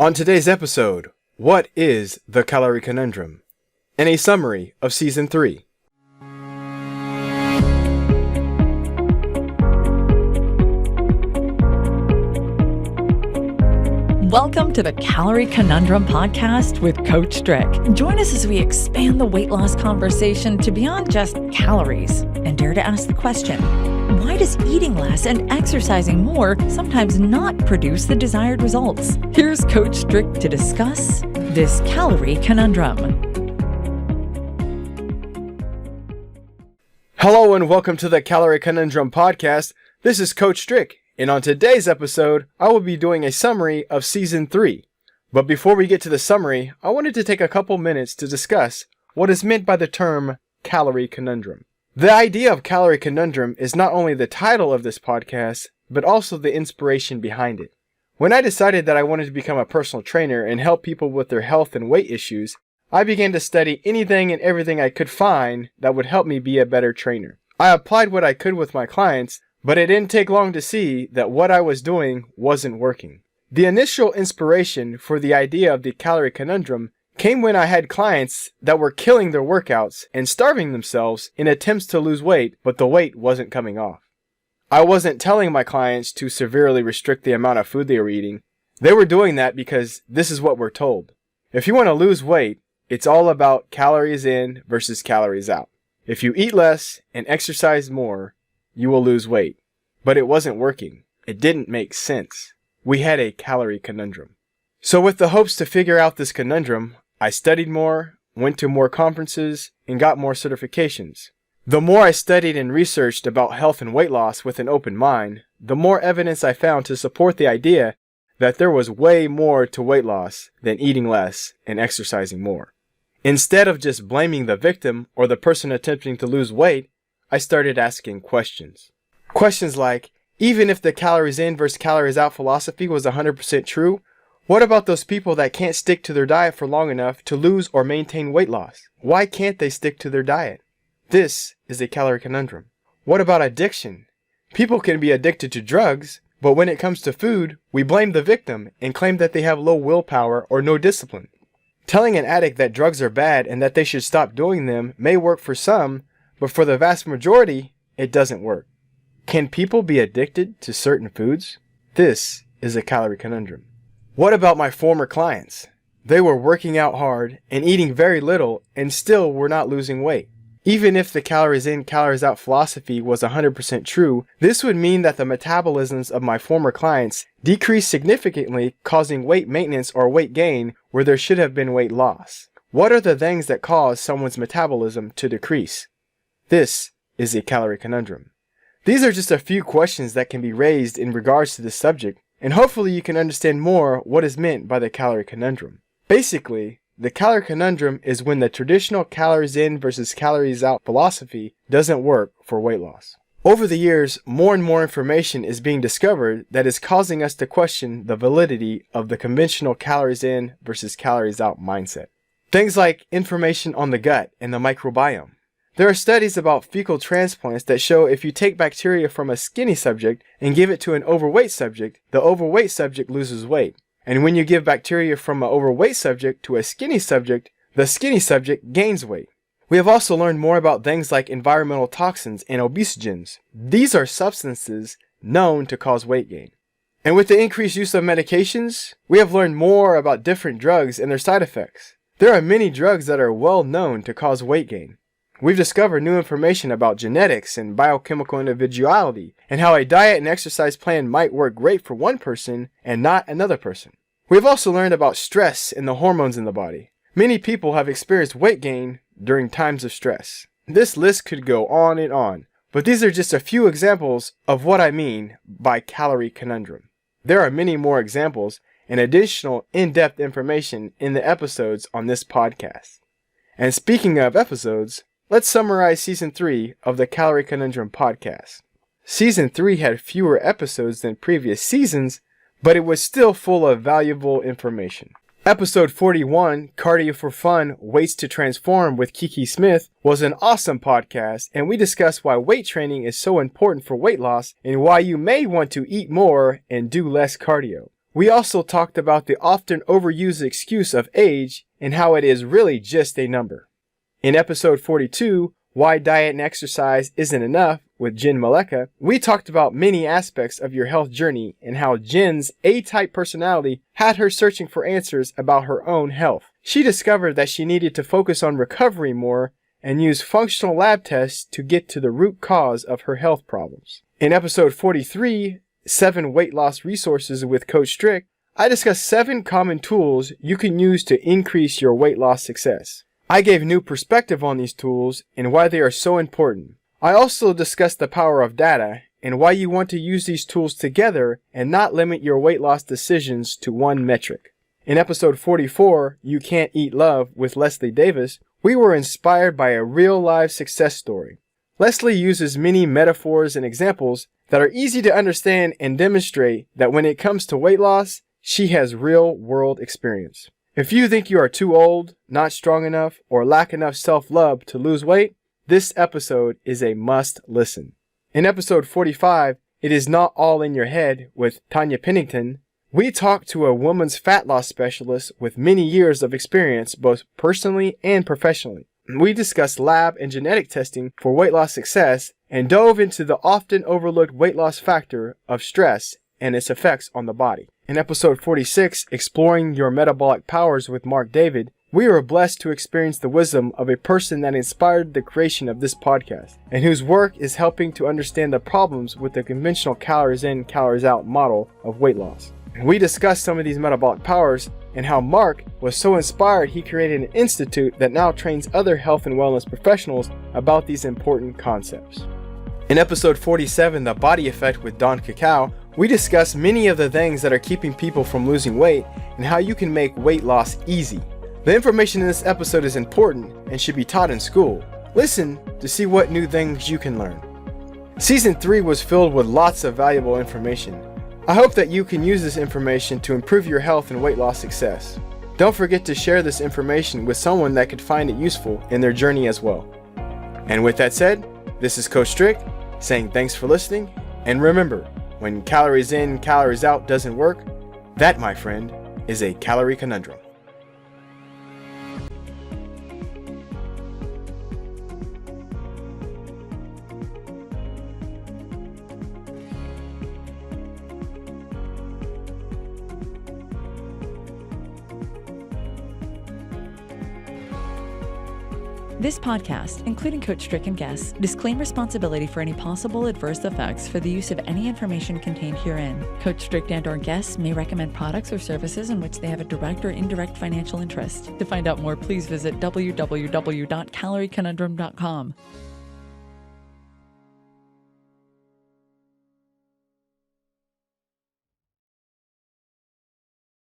On today's episode, what is the Calorie Conundrum? And a summary of Season 3. Welcome to the Calorie Conundrum Podcast with Coach Strick. Join us as we expand the weight loss conversation to beyond just calories and dare to ask the question, why does eating less and exercising more sometimes not produce the desired results? Here's Coach Strick to discuss this Calorie Conundrum. Hello and welcome to the Calorie Conundrum Podcast. This is Coach Strick. And on today's episode, I will be doing a summary of Season 3. But before we get to the summary, I wanted to take a couple minutes to discuss what is meant by the term Calorie Conundrum. The idea of Calorie Conundrum is not only the title of this podcast, but also the inspiration behind it. When I decided that I wanted to become a personal trainer and help people with their health and weight issues, I began to study anything and everything I could find that would help me be a better trainer. I applied what I could with my clients, but it didn't take long to see that what I was doing wasn't working. The initial inspiration for the idea of the Calorie Conundrum came when I had clients that were killing their workouts and starving themselves in attempts to lose weight, but the weight wasn't coming off. I wasn't telling my clients to severely restrict the amount of food they were eating. They were doing that because this is what we're told. If you want to lose weight, it's all about calories in versus calories out. If you eat less and exercise more, you will lose weight. But it wasn't working. It didn't make sense. We had a calorie conundrum. So with the hopes to figure out this conundrum, I studied more, went to more conferences, and got more certifications. The more I studied and researched about health and weight loss with an open mind, the more evidence I found to support the idea that there was way more to weight loss than eating less and exercising more. Instead of just blaming the victim or the person attempting to lose weight, I started asking questions. Questions like, even if the calories in versus calories out philosophy was 100% true, what about those people that can't stick to their diet for long enough to lose or maintain weight loss? Why can't they stick to their diet? This is a calorie conundrum. What about addiction? People can be addicted to drugs, but when it comes to food, we blame the victim and claim that they have low willpower or no discipline. Telling an addict that drugs are bad and that they should stop doing them may work for some, but for the vast majority, it doesn't work. Can people be addicted to certain foods? This is a calorie conundrum. What about my former clients? They were working out hard and eating very little and still were not losing weight. Even if the calories in, calories out philosophy was 100% true, this would mean that the metabolisms of my former clients decreased significantly, causing weight maintenance or weight gain where there should have been weight loss. What are the things that cause someone's metabolism to decrease? This is a calorie conundrum. These are just a few questions that can be raised in regards to this subject, and hopefully you can understand more what is meant by the calorie conundrum. Basically, the calorie conundrum is when the traditional calories in versus calories out philosophy doesn't work for weight loss. Over the years, more and more information is being discovered that is causing us to question the validity of the conventional calories in versus calories out mindset. Things like information on the gut and the microbiome. There are studies about fecal transplants that show if you take bacteria from a skinny subject and give it to an overweight subject, the overweight subject loses weight. And when you give bacteria from an overweight subject to a skinny subject, the skinny subject gains weight. We have also learned more about things like environmental toxins and obesogens. These are substances known to cause weight gain. And with the increased use of medications, we have learned more about different drugs and their side effects. There are many drugs that are well known to cause weight gain. We've discovered new information about genetics and biochemical individuality and how a diet and exercise plan might work great for one person and not another person. We've also learned about stress and the hormones in the body. Many people have experienced weight gain during times of stress. This list could go on, but these are just a few examples of what I mean by calorie conundrum. There are many more examples and additional in-depth information in the episodes on this podcast. And speaking of episodes, let's summarize Season 3 of the Calorie Conundrum podcast. Season 3 had fewer episodes than previous seasons, but it was still full of valuable information. Episode 41, Cardio for Fun, Weights to Transform with Kiki Smith, was an awesome podcast, and we discussed why weight training is so important for weight loss and why you may want to eat more and do less cardio. We also talked about the often overused excuse of age and how it is really just a number. In episode 42, Why Diet and Exercise Isn't Enough with Jenn Malecha, we talked about many aspects of your health journey and how Jenn's A-type personality had her searching for answers about her own health. She discovered that she needed to focus on recovery more and use functional lab tests to get to the root cause of her health problems. In episode 43, 7 Weight Loss Resources with Coach Strick, I discussed 7 common tools you can use to increase your weight loss success. I gave new perspective on these tools and why they are so important. I also discussed the power of data and why you want to use these tools together and not limit your weight loss decisions to one metric. In episode 44, You Can't Eat Love with Leslie Davis, we were inspired by a real-life success story. Leslie uses many metaphors and examples that are easy to understand and demonstrate that when it comes to weight loss, she has real-world experience. If you think you are too old, not strong enough, or lack enough self-love to lose weight, this episode is a must listen. In episode 45, It Is Not All in Your Head with Tanya Pennington, we talked to a woman's fat loss specialist with many years of experience both personally and professionally. We discussed lab and genetic testing for weight loss success and dove into the often overlooked weight loss factor of stress and its effects on the body. In episode 46, Exploring Your Metabolic Powers with Marc David, we were blessed to experience the wisdom of a person that inspired the creation of this podcast and whose work is helping to understand the problems with the conventional calories in, calories out model of weight loss. We discussed some of these metabolic powers and how Marc was so inspired he created an institute that now trains other health and wellness professionals about these important concepts. In episode 47, The Body Effect with Don Cacao, we discuss many of the things that are keeping people from losing weight and how you can make weight loss easy. The information in this episode is important and should be taught in school. Listen to see what new things you can learn. Season 3 was filled with lots of valuable information. I hope that you can use this information to improve your health and weight loss success. Don't forget to share this information with someone that could find it useful in their journey as well. And with that said, this is Coach Strick saying thanks for listening, and remember, when calories in, calories out doesn't work, that, my friend, is a calorie conundrum. This podcast, including Coach Strick and guests, disclaim responsibility for any possible adverse effects for the use of any information contained herein. Coach Strick and/or guests may recommend products or services in which they have a direct or indirect financial interest. To find out more, please visit www.calorieconundrum.com.